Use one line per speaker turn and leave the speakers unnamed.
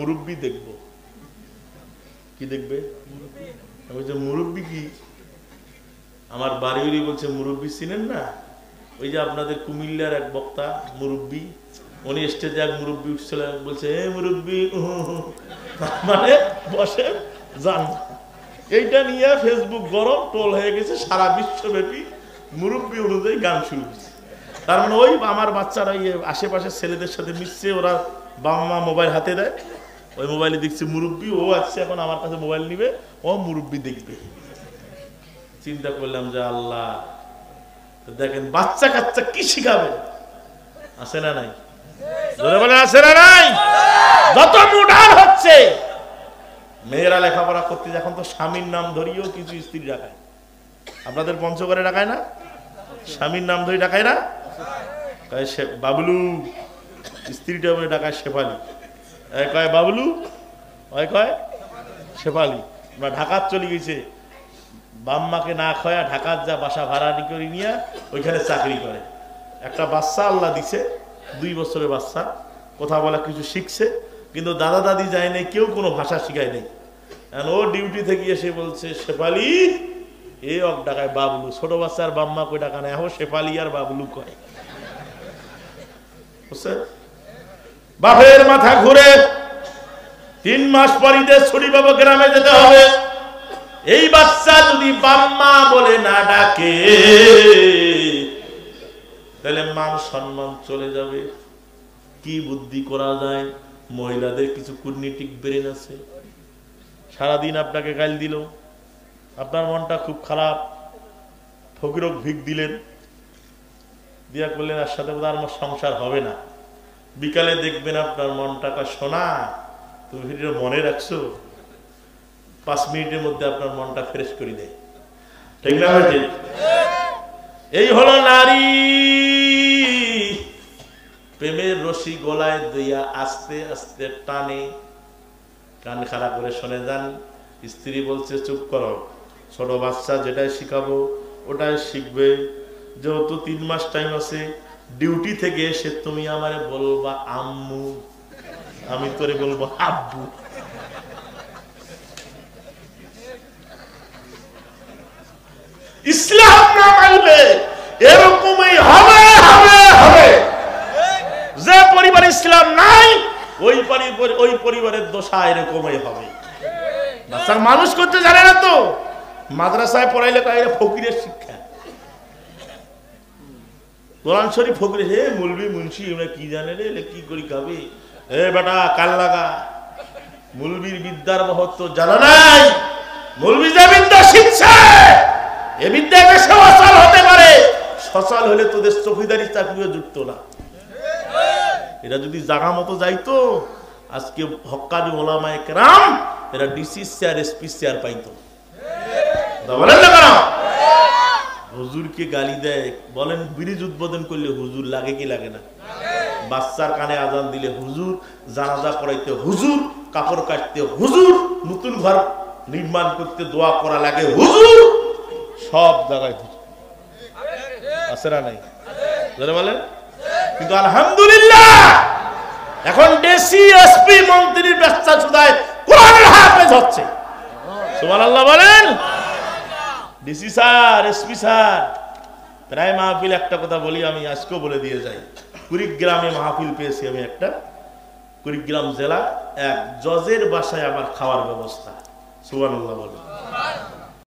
মুরব্বি দেখব। কি দেখবে? আমি বলছি মুরব্বি কি? আমার বাড়ি বলছে মুরব্বি চিনেন না? ওই যে আপনাদের কুমিল্লার এক বক্তা মুরব্বি, উনি স্টেজে এক মুরব্বি উঠছিল, বলছে এ মুরব্বি, মানে বসে যান। এইটা নিয়ে ফেসবুক গরম, টোল হয়ে গেছে সারা বিশ্বব্যাপী। মুরব্বি অনুযায়ী গান শুরু হয়েছে। তার মানে ওই আমার বাচ্চারা আশেপাশের ছেলেদের সাথে মিশছে, ওরা বাবা মা মোবাইল হাতে দেয়, ওই মোবাইলে দেখছে মুরব্বি, ও আসছে এখন আমার কাছে মোবাইল নিবে, ও মুরব্বি দেখবে। চিন্তা করলাম যে আল্লাহ, দেখেন বাচ্চা কাচ্চা কি শিখাবে? আছে না নাই? আছে না নাই? যত মডার্ন হচ্ছে মেয়েরা লেখাপড়া করতে, এখন তো স্বামীর নাম ধরিও কিছু স্ত্রী ডাকায়। আপনাদের পঞ্চগড়ে ডাকায় না? স্বামীর নাম ধরে ডাকায় না? বাবলু, স্ত্রীটা বলে ডাকায় শেফালি। কয় বাবলু, ওই কয় শেফালি। আমরা ঢাকার চলে গেছে, বাম্মাকে না খয়া ঢাকার যা বাসা ভাড়া করে নিয়ে ওইখানে চাকরি করে। একটা বাচ্চা আল্লাহ দিছে, 2 বছরের বাচ্চা, কথা বলা কিছু শিখছে, কিন্তু দাদা দাদি যায় নাই, কেউ কোনো ভাষা শিখায় নেই। ও ডিউটি থেকে এসে বলছে শেফালি, এ অক ডাকায় বাবলু। ছোট বাচ্চার বাম্মা কই ডাকা নেই, শেফালি আর বাবলু কয়। বুঝছে? বাপের মাথা ঘুরে 3 মাস পর ঈদের ছুটি পাবো, গ্রামে যেতে হবে। এই বাচ্চা যদি বাম্মা বলে না ডাকে, তাহলে মান সম্মান চলে যাবে। কি বুদ্ধি করা যায়? মহিলাদের কিছু কূটনীতিক ব্রেন আছে। সারাদিন আপনাকে গাল দিল, আপনার মনটা খুব খারাপ, ফকিরক ভিক দিলেন, দিয়া করলেন আর সাথে বোধ আমার সংসার হবে না। বিকালে দেখবেন আপনার মনটাকে, শোনা তুমি ভিডিও মনে রাখছো, 5 মিনিটের মধ্যে আপনার মনটা ফ্রেশ করে দেয়। ঠিক না ভাই? এই হলো নারী। প্রেমের রশি গলায় দিয়া আস্তে আস্তে টানে। কান খাড়া করে শুনে যান। স্ত্রী বলছে চুপ করো, ছোট বাচ্চা যেটাই শিখাবো ওটাই শিখবে। যেহেতু 3 মাস টাইম আছে, ডিউটি থেকে এসে তুমি আমারে বলবা আম্মু, আমি তোরে বলবো আব্বু। ইসলাম না মানলে এরকমই হবে হবে হবে। যে পরিবার ইসলাম নাই ওই পরিবারের দশা এরকমই হবে। বাচ্চা মানুষ করতে জানে না তো, মাদ্রাসায় পড়াইলে তাই ফকিরের শিক্ষা। কোরআন শরীফ ফকির, হে মুলবি মুন্সি এরা কি জানে রে, কি করি খাবে? হে বেটা কাল লাগা, মুলবির বিদ্যার মহত্ব জানা নাই। মুলবি যে বিদ্যা শিখছে, এ বিদ্যাকে সে অচল হতে পারে। সচল হলে তোদের চৌকিদারি চাকরিও জুটত না। এরা যদি জাগা মতো যাইতো, আজকে হক্কানি ওলামায়ে কেরাম এরা ডিসি চেয়ার, এসপি চেয়ার পাইতো। বলেন না কেন? হুজুরকে গালি দেয়, বলেন ব্রিজ উদ্বোধন করলে হুজুর লাগে কি লাগে না? বাচ্চার কানে আজান দিলে হুজুর, জানাজা পড়াইতে হুজুর, কাপড় কাটতে হুজুর, নতুন ঘর নির্মাণ করতে দোয়া করা লাগে হুজুর, সব জায়গায় হুজুর। আছে না নাই? বলেন। কিন্তু আলহামদুলিল্লাহ এখন ডিসি, এসপি, মন্ত্রীর বাচ্চা সুদায় কোরআনের হাফেজ হচ্ছে। সুবহানাল্লাহ বলেন। ডিসি স্যার, এসপি স্যার, প্রায় মাহফিল একটা কথা বলি আমি, আজকেও বলে দিয়ে যাই। কুড়িগ্রামে মাহফিল পেয়েছি আমি একটা, কুড়িগ্রাম জেলা, এক জজের বাসায় আমার খাওয়ার ব্যবস্থা। সুবহানাল্লাহ বলেন।